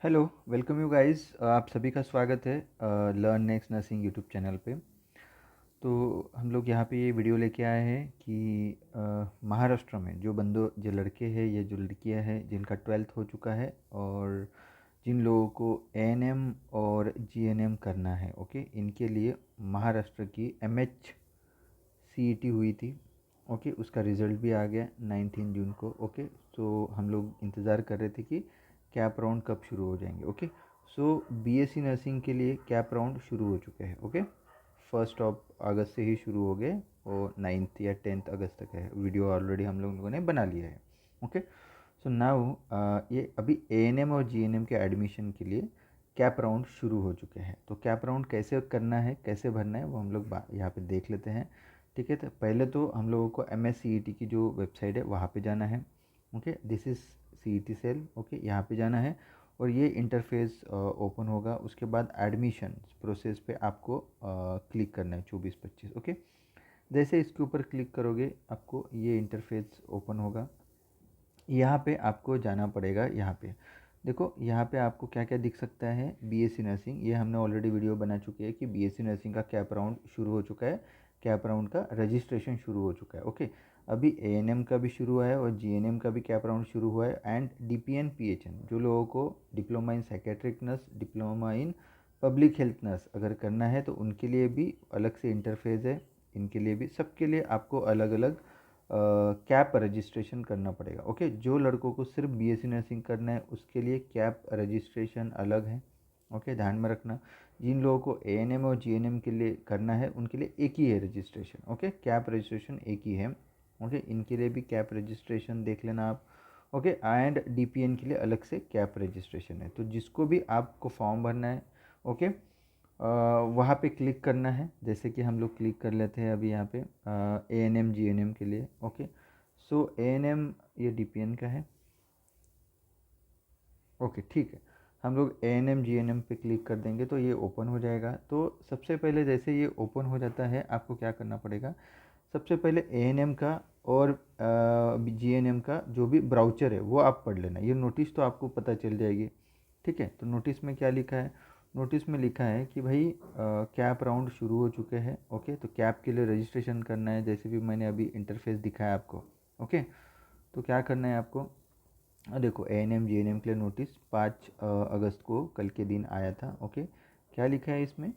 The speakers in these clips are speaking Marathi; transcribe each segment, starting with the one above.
Hello, welcome you guys. आप सभी का स्वागत है learn next nursing YouTube channel पे। तो हम लोग यहाँ पे ये वीडियो लेके आए हैं कि महाराष्ट्र में जो लड़के हैं या जो लड़कियाँ हैं जिनका 12th हो चुका है और जिन लोगों को एएनएम और जीएनएम करना है, ओके, इनके लिए महाराष्ट्र की एमएच सीईटी हुई थी। ओके, उसका रिज़ल्ट भी आ गया 19 जून को। ओके, तो हम लोग इंतज़ार कर रहे थे कि कैप राउंड कब शुरू हो जाएंगे। ओके, सो बीएससी नर्सिंग के लिए कैप राउंड शुरू हो चुके हैं। ओके, 1 अगस्त से ही शुरू हो गए और 9 या 10 अगस्त तक है। वीडियो ऑलरेडी हम लोगों ने बना लिया है। ओके, सो नाउ ये अभी एएनएम और जीएनएम के एडमिशन के लिए कैप राउंड शुरू हो चुके हैं। तो कैप राउंड कैसे करना है, कैसे भरना है, वो हम लोग यहाँ पे देख लेते हैं। ठीक है, तो पहले तो हम लोगों को MSCET की जो वेबसाइट है वहाँ पे जाना है। Okay, this is CET cell. Okay, यहाँ पे जाना है और ये इंटरफेस ओपन होगा। उसके बाद एडमिशन प्रोसेस पे आपको क्लिक करना है 24-25। ओके, जैसे इसके ऊपर क्लिक करोगे आपको ये इंटरफेस ओपन होगा। यहाँ पे आपको जाना पड़ेगा। यहाँ पे देखो, यहाँ पे आपको क्या क्या दिख सकता है। बीएससी नर्सिंग, ये हमने ऑलरेडी वीडियो बना चुके हैं कि बीएससी नर्सिंग का कैप राउंड शुरू हो चुका है, कैप राउंड का रजिस्ट्रेशन शुरू हो चुका है। ओके, अभी एएनएम का भी शुरू हुआ है और जीएनएम का भी कैप राउंड शुरू हुआ है। एंड डीपीएन पीएचएन, जो लोगों को diploma in psychiatric nurse, diploma in public health nurse अगर करना है तो उनके लिए भी अलग से इंटरफेस है। इनके लिए भी, सबके लिए आपको अलग अलग कैप रजिस्ट्रेशन करना पड़ेगा। ओके, जो लड़कों को सिर्फ बीएससी नर्सिंग करना है उसके लिए कैप रजिस्ट्रेशन अलग है। ओके, ध्यान में रखना। जिन लोगों को एएनएम और जीएनएम के लिए करना है उनके लिए एक ही है रजिस्ट्रेशन। ओके, कैप रजिस्ट्रेशन एक ही है। ओके, इनके लिए भी कैप रजिस्ट्रेशन देख लेना आप। ओके, एंड डीपीएन के लिए अलग से कैप रजिस्ट्रेशन है। तो जिसको भी आपको फॉर्म भरना है, ओके, वहाँ पे क्लिक करना है। जैसे कि हम लोग क्लिक कर लेते हैं अभी यहाँ पे एएनएम जीएनएम के लिए। ओके, सो एएनएम ये डीपीएन का है। ओके, ठीक है, हम लोग एएनएम जीएनएम पे क्लिक कर देंगे तो ये ओपन हो जाएगा। तो सबसे पहले जैसे ये ओपन हो जाता है आपको क्या करना पड़ेगा, सबसे पहले एएनएम का और जीएनएम का जो भी ब्राउचर है वो आप पढ़ लेना। ये नोटिस तो आपको पता चल जाएगी। ठीक है, तो नोटिस में क्या लिखा है, नोटिस में लिखा है कि भाई कैप राउंड शुरू हो चुके हैं। ओके, तो कैप के लिए रजिस्ट्रेशन करना है, जैसे भी मैंने अभी इंटरफेस दिखाया आपको। ओके, तो क्या करना है आपको, देखो एएनएम जीएनएम के लिए नोटिस 5 अगस्त को कल के दिन आया था। ओके, क्या लिखा है इसमें,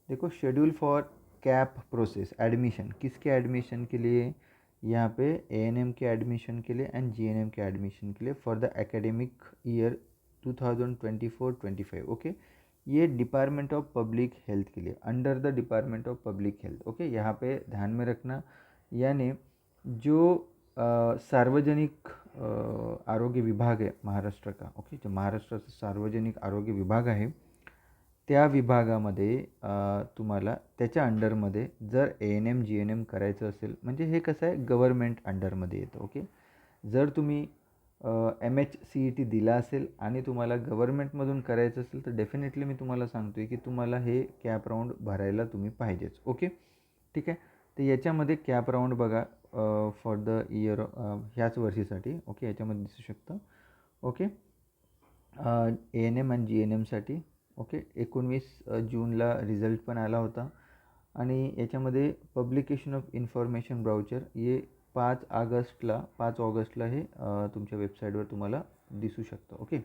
देखो, schedule for cap process admission, किसके एडमिशन के लिए, यहाँ पे एएनएम के एडमिशन के लिए एंड जीएनएम के एडमिशन के लिए for the academic year 2024-25। Okay, ये डिपार्टमेंट ऑफ पब्लिक हेल्थ के लिए, under the department of public health. Okay, यहाँ पे ध्यान में रखना, यानी जो सार्वजनिक आरोग्य विभाग आहे महाराष्ट्र का। ओके, जो महाराष्ट्राचा सार्वजनिक आरोग्य विभाग आहे त्या विभागामध्ये तुम्हाला त्याच्या अंडरमध्ये जर एएनएम जीएनएम करायचं असेल, म्हणजे हे कसं आहे गव्हर्मेंट अंडरमध्ये येतं। ओके, जर तुम्ही MHCET दिला असेल आणि तुम्हाला गव्हर्मेंटमधून करायचं असेल तर डेफिनेटली मी तुम्हाला सांगतो आहे की तुम्हाला हे कॅप राऊंड भरायला तुम्ही पाहिजेच। ओके, ठीक आहे, तर याच्यामध्ये कॅप राऊंड बघा फॉर द इयर ह्याच वर्षीसाठी। ओके, याच्यामध्ये दिसू शकतं। ओके, एएनएम आणि जीएनएमसाठी। ओके, 19 जूनला रिझल्ट पण आला होता आणि याच्यामध्ये पब्लिकेशन ऑफ इन्फॉर्मेशन ब्राउचर हे 5 ऑगस्टला हे तुमच्या वेबसाईटवर तुम्हाला दिसू शकतं। ओके,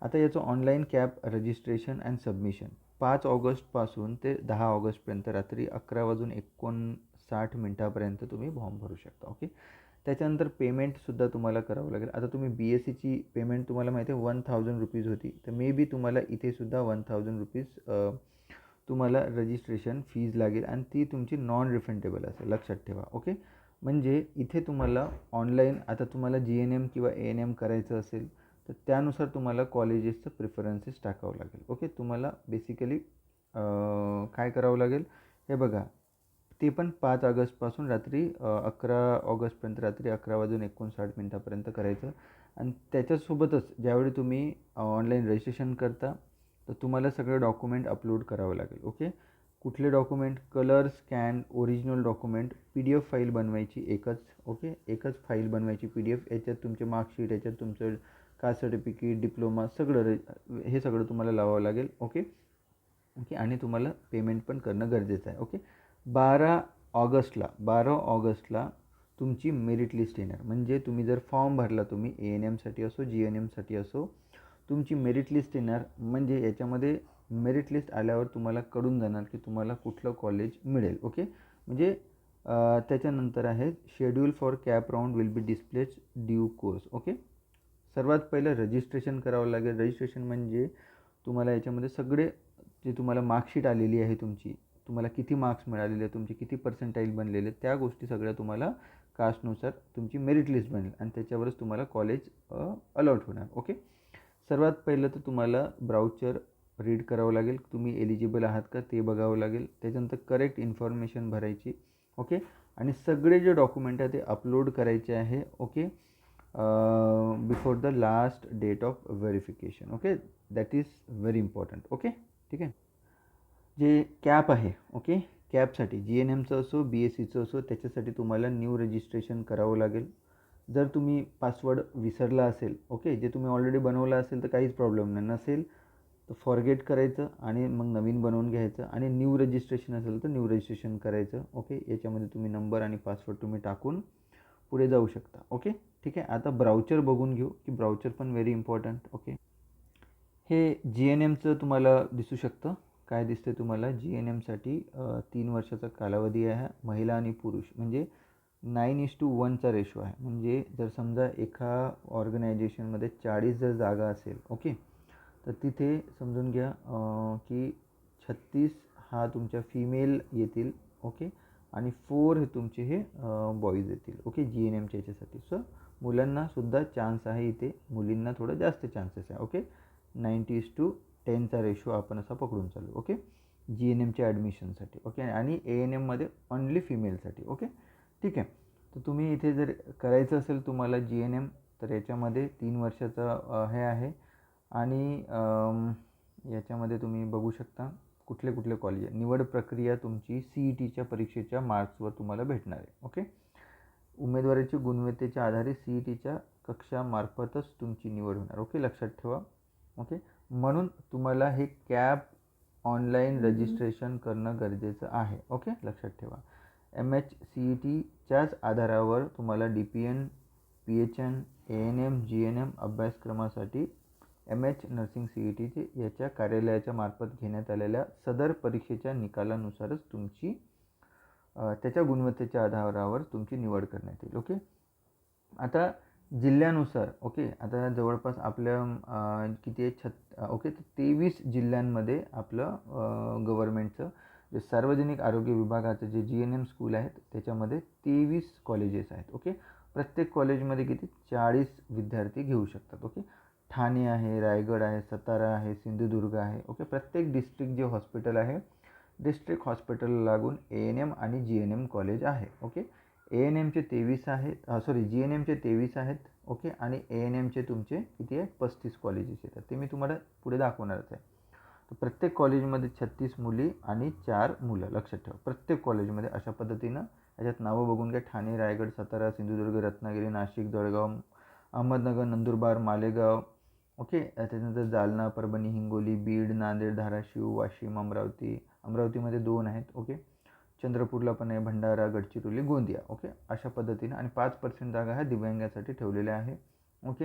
आता याचं online cap registration and submission 5 ऑगस्टपासून ते 10 ऑगस्टपर्यंत रात्री 11 वाजून 59 मिनटापर्यंत तुम्ही फॉर्म भरू शकता। ओके, त्याच्यानंतर पेमेंटसुद्धा तुम्हाला करावं लागेल। आता तुम्ही BSCची पेमेंट तुम्हाला माहिती आहे 1000 रुपीज होती, तर मे बी तुम्हाला इथेसुद्धा 1000 रुपीज तुम्हाला रजिस्ट्रेशन फीज लागेल आणि ती तुमची नॉन रिफंडेबल असेल, लक्षात ठेवा। ओके, म्हणजे इथे तुम्हाला ऑनलाईन, आता तुम्हाला जीएनएम किंवा एएनएम करायचं असेल तर त्यानुसार तुम्हाला कॉलेजेसचं प्रिफरन्सेस टाकावं लागेल। ओके, तुम्हाला बेसिकली काय करावं लागेल, हे बघा, ते पण 5 ऑगस्टपासून रात्री 11 ऑगस्टपर्यंत रात्री 11 वाजून 59 मिनटापर्यंत करायचं। आणि त्याच्यासोबतच ज्यावेळी तुम्ही ऑनलाईन रजिस्ट्रेशन करता तर तुम्हाला सगळं डॉक्युमेंट अपलोड करावं लागेल। ओके, कुठले document, colour scan original document, PDF file बनवायची एकच। ओके, एकच फाईल बनवायची PDF, याच्यात तुमचे मार्कशीट, याच्यात तुमचं कास्ट सर्टिफिकेट, डिप्लोमा सगळं हे सगळं तुम्हाला लावावं लागेल. Okay okay. आणि तुम्हाला पेमेंट पण करणं गरजेचं आहे. ओके. 12 ऑगस्टला तुमची मेरिट लिस्ट येणार. म्हणजे तुम्ही जर फॉर्म भरला, तुम्ही ANMसाठी असो GNMसाठी असो, तुमची मेरिट लिस्ट येणार. म्हणजे याच्यामध्ये मेरिट लिस्ट आल्यावर तुम्हाला कळून जाणार की तुम्हाला कुठलं कॉलेज मिळेल. ओके. म्हणजे त्याच्यानंतर आहे schedule for cap round will be displays due course. Okay. सर्वात पहिलं रजिस्ट्रेशन करावं लागेल. रजिस्ट्रेशन म्हणजे तुम्हाला याच्यामध्ये सगळे जे तुम्हाला मार्कशीट आलेली आहे तुमची, तुम्हाला किती मार्क्स मिळालेले, तुमचे किती पर्सेंटाईल बनलेले, त्या गोष्टी सगळ्या तुम्हाला कास्टनुसार तुमची मेरिट लिस्ट बनेल आणि त्याच्यावरच तुम्हाला कॉलेज अलॉट होणार. ओके. सर्वात पहिलं तर तुम्हाला ब्राउचर रीड करावं लागेल. तुम्ही एलिजिबल आहात का ते बघावं लागेल. त्याच्यानंतर करेक्ट इन्फॉर्मेशन भरायची. ओके. आणि सगळे जे डॉक्युमेंट आहे ते अपलोड करायचे आहे. Okay. Before the last date of verification. Okay. That is very important. Okay. ठीक आहे. जे कॅप आहे, ओके, कॅपसाठी GNMचं असो BSCचं असो, त्याच्यासाठी तुम्हाला न्यू रजिस्ट्रेशन करावं लागेल. जर तुम्ही पासवर्ड विसरला असेल, ओके, जे तुम्ही ऑलरेडी बनवलं असेल तर काहीच प्रॉब्लेम नाही. नसेल तर फॉरगेट करायचं आणि मग नवीन बनवून घ्यायचं. आणि न्यू रजिस्ट्रेशन असेल तर न्यू रजिस्ट्रेशन करायचं. ओके. याच्यामध्ये तुम्ही नंबर आणि पासवर्ड तुम्ही टाकून पुढे जाऊ शकता. ओके. ठीक आहे. आता ब्राउचर बघून घेऊ की ब्राउचर पण व्हेरी इम्पॉर्टंट. ओके. हे GNMचं तुम्हाला दिसू शकतं. काय दिसते तुम्हाला? GNMसाठी 3 वर्षाचा कालावधी आहे. महिला आणि पुरुष म्हणजे 9:1चा रेशो आहे. म्हणजे जर समजा एका ऑर्गनायझेशनमध्ये 40 जर जागा असेल, ओके, तर तिथे समजून घ्या की 36 हा तुमच्या फिमेल येतील. ओके. आणि 4 हे तुमचे हे बॉईज येतील. ओके. GNMच्या याच्यासाठी. सो मुलांनासुद्धा चान्स आहे इथे. मुलींना थोडं जास्त चान्सेस आहे. ओके. 90:10चा रेशो आपण असा पकडून चालू. ओके. GNMच्या ॲडमिशनसाठी. ओके. आणि ANMमध्ये ओन्ली फिमेलसाठी. ओके. ठीक आहे. तर तुम्ही इथे जर करायचं असेल तुम्हाला GNM तर याच्यामध्ये 3 वर्षाचा हे आहे. आणि याच्यामध्ये तुम्ही बघू शकता कुठले कुठले कॉलेज आहे. निवड प्रक्रिया तुमची CETच्या परीक्षेच्या मार्क्सवर तुम्हाला भेटणार आहे. ओके. उमेदवाराची गुणवत्तेच्या आधारे CETच्या कक्षामार्फतच तुमची निवड होणार. ओके. लक्षात ठेवा. ओके. म्हणून तुम्हाला हे कॅप ऑनलाईन रजिस्ट्रेशन करणं गरजेचं आहे. ओके. लक्षात ठेवा. MHCETच्याच आधारावर तुम्हाला DPN, PHN, ANM, GNM अभ्यासक्रमासाठी MH नर्सिंग CETचे याच्या कार्यालयाच्या मार्फत घेण्यात आलेल्या सदर परीक्षेच्या निकालानुसारच तुमची त्याच्या गुणवत्तेच्या आधारावर तुमची निवड करण्यात येईल. ओके. आता जिल्ह्यानुसार, ओके, आता जवळपास आपल्या किती आहे ओके, तर 23 जिल्ह्यांमध्ये आपलं गव्हर्मेंटचं जे सार्वजनिक आरोग्य विभागाचं जे GNM स्कूल आहेत त्याच्यामध्ये 23 कॉलेजेस आहेत. ओके. प्रत्येक कॉलेजमध्ये किती 40 विद्यार्थी घेऊ शकतात. ओके. ठाणे आहे, रायगड आहे, सातारा आहे, सिंधुदुर्ग आहे. ओके. प्रत्येक डिस्ट्रिक्ट जे हॉस्पिटल आहे, डिस्ट्रिक्ट हॉस्पिटल लागून ANM आणि GNM कॉलेज आहे. ओके. ANMचे 23 आहेत, GNMचे 23 आहेत. ओके. आणि ANMचे तुमचे किती आहेत 35 कॉलेजेस येतात. ते मी तुम्हाला पुढे दाखवणारच आहे. तर प्रत्येक कॉलेजमध्ये 36 मुली आणि 4 मुलं. लक्षात ठेवा. प्रत्येक कॉलेजमध्ये अशा पद्धतीनं याच्यात नावं बघून घ्या. ठाणे, रायगड, सातारा, सिंधुदुर्ग, रत्नागिरी, नाशिक, जळगाव, अहमदनगर, नंदुरबार, मालेगाव. ओके. त्याच्यानंतर जालना, परभणी, हिंगोली, बीड, नांदेड, धाराशिव, वाशिम, अमरावतीमध्ये 2 आहेत. ओके. चंद्रपूरला पण आहे, भंडारा, गडचिरोली, गोंदिया. ओके. अशा पद्धतीनं. आणि 5% जागा ह्या दिव्यांगासाठी ठेवलेल्या आहे. ओके.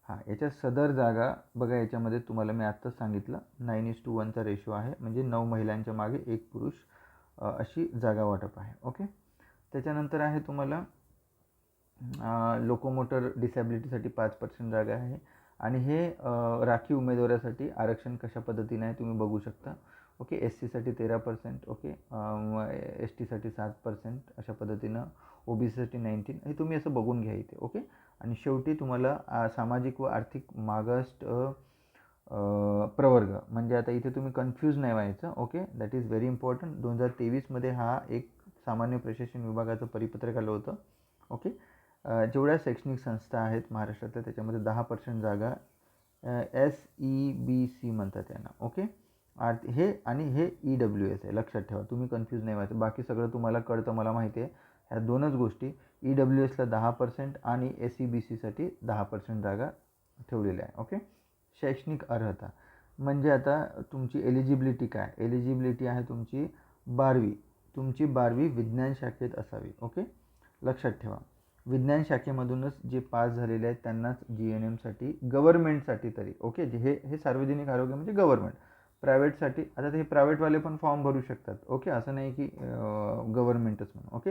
हां. याच्या सदर जागा बघा, याच्यामध्ये तुम्हाला मी आत्ताच सांगितलं 9:1चा रेशो आहे. म्हणजे 9 महिलांच्या मागे 1 पुरुष अशी जागा वाटप आहे. ओके. त्याच्यानंतर आहे तुम्हाला लोकोमोटर डिसॅबिलिटीसाठी 5% जागा आहे. आणि हे राखीव उमेदवारासाठी आरक्षण कशा पद्धतीने आहे तुम्ही बघू शकता. ओके. SCसाठी 13%. ओके. STसाठी 7%. अशा पद्धतीनं OBCसाठी 19. हे तुम्ही असं बघून घ्या इथे. ओके. आणि शेवटी तुम्हाला सामाजिक व आर्थिक मागास प्रवर्ग म्हणजे आता इथे तुम्ही कन्फ्यूज नाही व्हायचं. Okay. That is very important. 2023मध्ये हा एक सामान्य प्रशासन विभागाचं परिपत्रक आलं होतं. ओके. जेवढ्या शैक्षणिक संस्था आहेत महाराष्ट्रातल्या त्याच्यामध्ये 10% जागा SEBC म्हणतात त्यांना. ओके. हे आणि हे EWS आहे. लक्षात ठेवा. तुम्ही कन्फ्यूज नाही व्हायचं. बाकी सगळं तुम्हाला कळतं मला माहिती आहे. ह्या दोनच गोष्टी EWSला 10% आणि SEBCसाठी 10% जागा ठेवलेलं आहे. ओके. शैक्षणिक अर्हता म्हणजे आता तुमची एलिजिबिलिटी काय, एलिजिबिलिटी आहे तुमची 12वी. तुमची 12वी विज्ञान शाखेत असावी. ओके. लक्षात ठेवा, विज्ञान शाखेमधूनच जे पास झालेले आहेत त्यांनाच GNMसाठी गव्हर्नमेंटसाठी तरी. ओके. जे हे हे सार्वजनिक आरोग्य म्हणजे गव्हर्नमेंट. प्रायव्हेटसाठी आता ते प्रायव्हेटवाले पण फॉर्म भरू शकतात. ओके. असं नाही की गव्हर्नमेंटच म्हणून. ओके.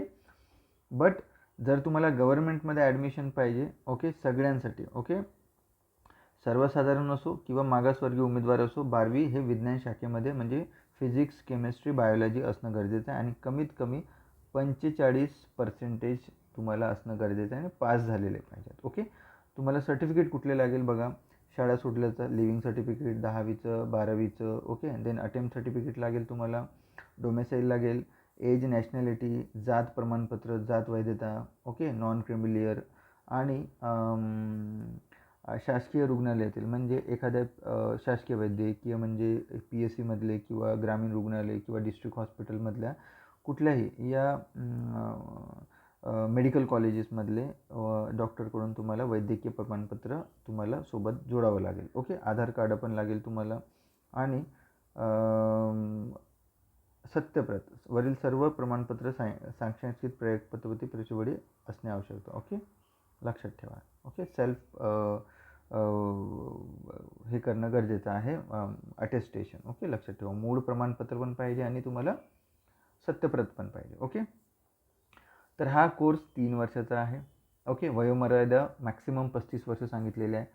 बट जर तुम्हाला गव्हर्नमेंटमध्ये ॲडमिशन पाहिजे, ओके, सगळ्यांसाठी, ओके, सर्वसाधारण असो किंवा मागासवर्गीय उमेदवार असो, 12वी हे विज्ञान शाखेमध्ये म्हणजे फिजिक्स, केमिस्ट्री, बायोलॉजी असणं गरजेचं आहे आणि कमीत कमी 45% तुम्हाला असणं गरजेचं आहे आणि पास झालेले पाहिजेत. ओके. तुम्हाला सर्टिफिकेट कुठले लागेल बघा, शाळा सोडल्याचं लिव्हिंग सर्टिफिकेट, 10वीचं, 12वीचं. ओके. देन अटेम्प्ट सर्टिफिकेट लागेल तुम्हाला, डोमेसाईल लागेल, एज, नॅशनॅलिटी, जात प्रमाणपत्र, जात वैधता, ओके, नॉन क्रिमिलियर आणि शासकीय रुग्णालयातील म्हणजे एखाद्या शासकीय वैद्यकीय म्हणजे PSCमधले किंवा ग्रामीण रुग्णालय किंवा डिस्ट्रिक्ट हॉस्पिटलमधल्या कुठल्याही या मेडिकल कॉलेजेसमधले डॉक्टरकडून तुम्हाला वैद्यकीय प्रमाणपत्र तुम्हाला सोबत जोडावं लागेल. ओके. आधार कार्ड पण लागेल तुम्हाला आणि सत्यप्रत वरील सर्व प्रमाणपत्र साक्षांकित प्रयोगपद्धती प्रचिवडी असणे आवश्यक. ओके. लक्षात ठेवा. ओके. सेल्फ हे करणं गरजेचं आहे, अटेस्टेशन. ओके. लक्षात ठेवा, मूळ प्रमाणपत्र पण पाहिजे आणि तुम्हाला सत्यप्रत पण पाहिजे. ओके. तर हा कोर्स 3 वर्षाचा आहे. ओके. वयोमर्यादा मॅक्सिमम 35 वर्ष सांगितलेली आहे.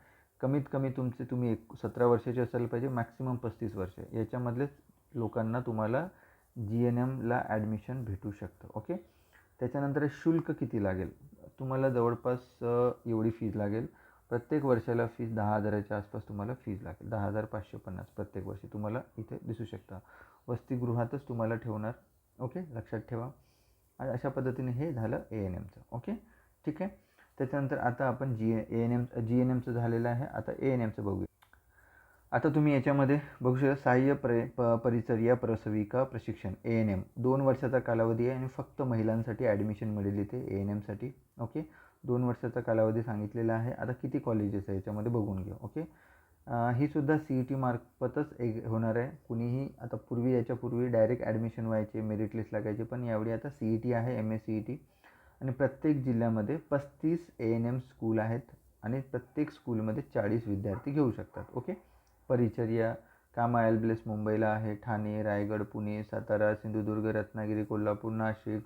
कमीत कमी तुम्ही 17 वर्षाचे असायला पाहिजे, मॅक्सिमम 35 वर्ष. याच्यामधलेच लोकांना तुम्हाला GNMला ॲडमिशन भेटू शकतं. ओके. त्याच्यानंतर शुल्क किती लागेल तुम्हाला, जवळपास एवढी फीज लागेल. प्रत्येक वर्षाला फीज 10,000च्या आसपास तुम्हाला फीज लागेल. 10,550 प्रत्येक वर्षी तुम्हाला इथे दिसू शकतं. वसतिगृहातच तुम्हाला ठेवणार. ओके. लक्षात ठेवा. आणि अशा पद्धतीने हे झालं ANMचं. ओके. ठीक आहे. त्याच्यानंतर आता आपण GNMचं झालेलं आहे. आता ANMचं बघूया. आता तुम्ही याच्यामध्ये बघू शकता, सहाय्य परिचर्या प्रसविका प्रशिक्षण ANM 2 वर्षाचा कालावधी आहे आणि फक्त महिलांसाठी ॲडमिशन मिळेल इथे ANMसाठी. ओके. 2 वर्षाचा कालावधी सांगितलेला आहे. आता किती कॉलेजेस आहे याच्यामध्ये बघून घेऊ. ओके. ही सुद्धा CET मार्फतच होणार आहे. कुणीही आता याच्यापूर्वी डायरेक्ट ॲडमिशन व्हायचे, मेरिट लिस्ट लागायचे, पण यावेळी आता CET आहे, MS CET. आणि प्रत्येक जिल्ह्यामध्ये 35 ANM स्कूल आहेत आणि प्रत्येक स्कूलमध्ये 40 विद्यार्थी घेऊ शकतात. ओके. परिचर्या कामा एल्ब्लेस मुंबईला आहे, ठाणे, रायगड, पुणे, सातारा, सिंधुदुर्ग, रत्नागिरी, कोल्हापूर, नाशिक,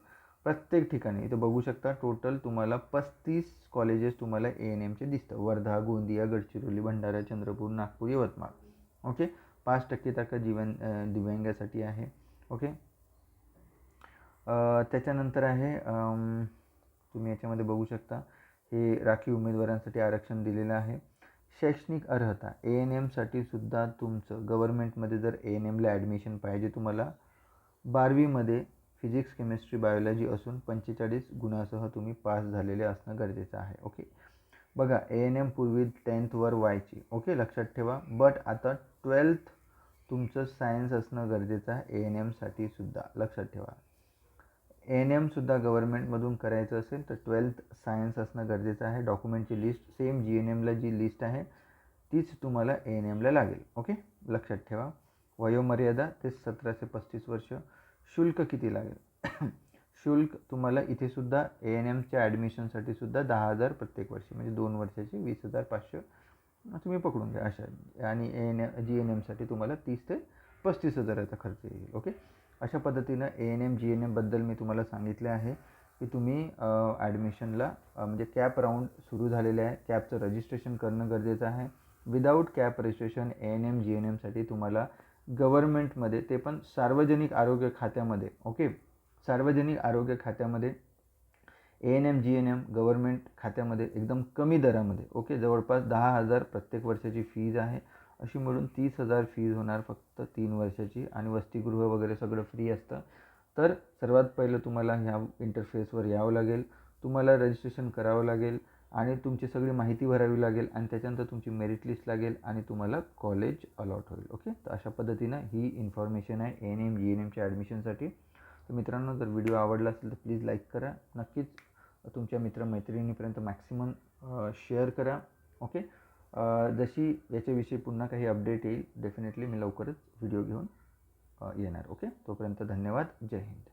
प्रत्येक ठिकाणी इथं बघू शकता. टोटल तुम्हाला 35 कॉलेजेस तुम्हाला ANMचे दिसतं. वर्धा, गोंदिया, गडचिरोली, भंडारा, चंद्रपूर, नागपूर, यवतमाळ. ओके. 5% ताकद दिव्यांगासाठी आहे. ओके. त्याच्यानंतर आहे तुम्ही याच्यामध्ये बघू शकता, हे राखीव उमेदवारांसाठी आरक्षण दिलेलं आहे. शैक्षणिक अर्हता ANMसाठी सुद्धा तुमचं गव्हर्नमेंटमध्ये जर ANMला ॲडमिशन पाहिजे तुम्हाला, 12वीमध्ये फिजिक्स, केमिस्ट्री, बायोलॉजी असून 45 गुणासह तुम्ही पास झालेले असणं गरजेचं आहे. ओके. बघा, ANM पूर्वी 10th वर व्हायची. ओके. लक्षात ठेवा. बट आता 12th तुमचं सायन्स असणं गरजेचं आहे ANMसाठी सुद्धा. लक्षात ठेवा. ANMसुद्धा गव्हर्नमेंटमधून करायचं असेल तर 12th सायन्स असणं गरजेचं आहे. डॉक्युमेंटची लिस्ट सेम GNMला जी लिस्ट आहे तीच तुम्हाला ANMला लागेल. ओके. लक्षात ठेवा. वयोमर्यादा ते 17 ते 35 वर्ष. शुल्क किती लागेल शुल्क तुम्हाला इथे सुद्धा ANMच्या ॲडमिशनसाठी सुद्धा 10,000 प्रत्येक वर्षी, म्हणजे 2 वर्षाची 20,500 तुम्ही पकडून घ्या अशा. आणि GNMसाठी तुम्हाला 30 ते 35,000चा खर्च येईल. ओके. अशा पद्धतीनं ANM GNMबद्दल मी तुम्हाला सांगितले आहे की तुम्ही ॲडमिशनला म्हणजे कॅप राऊंड सुरू झालेले आहे. कॅपचं रजिस्ट्रेशन करणं गरजेचं आहे. विदाऊट कॅप रजिस्ट्रेशन ANM GNMसाठी तुम्हाला गव्हर्नमेंटमध्ये, ते पण सार्वजनिक आरोग्य खात्यामध्ये, ओके, सार्वजनिक आरोग्य खात्यामध्ये ANM GNM गव्हर्नमेंट खात्यामध्ये एकदम कमी दरामध्ये, ओके, जवळपास 10,000 प्रत्येक वर्षाची फीज आहे. अशी मिळून 30,000 फीज होणार फक्त 3 वर्षाची आणि वसतिगृह वगैरे सगळं फ्री असतं. तर सर्वात पहिलं तुम्हाला ह्या इंटरफेसवर यावं लागेल, तुम्हाला रजिस्ट्रेशन करावं लागेल आणि तुमची सगळी माहिती भरावी लागेल आणि त्याच्यानंतर तुमची मेरिट लिस्ट लागेल आणि तुम्हाला कॉलेज अलॉट होईल. ओके. तर अशा पद्धतीनं ही इन्फॉर्मेशन आहे ANM GNMच्या ॲडमिशनसाठी. तर मित्रांनो, जर व्हिडिओ आवडला असेल तर प्लीज लाईक करा. नक्कीच तुमच्या मित्रमैत्रिणीपर्यंत मॅक्सिमम शेअर करा. ओके. जशी याच्याविषयी पुन्हा काही अपडेट येईल डेफिनेटली मी लवकरच व्हिडिओ घेऊन येणार. ओके, तोपर्यंत धन्यवाद. जय हिंद.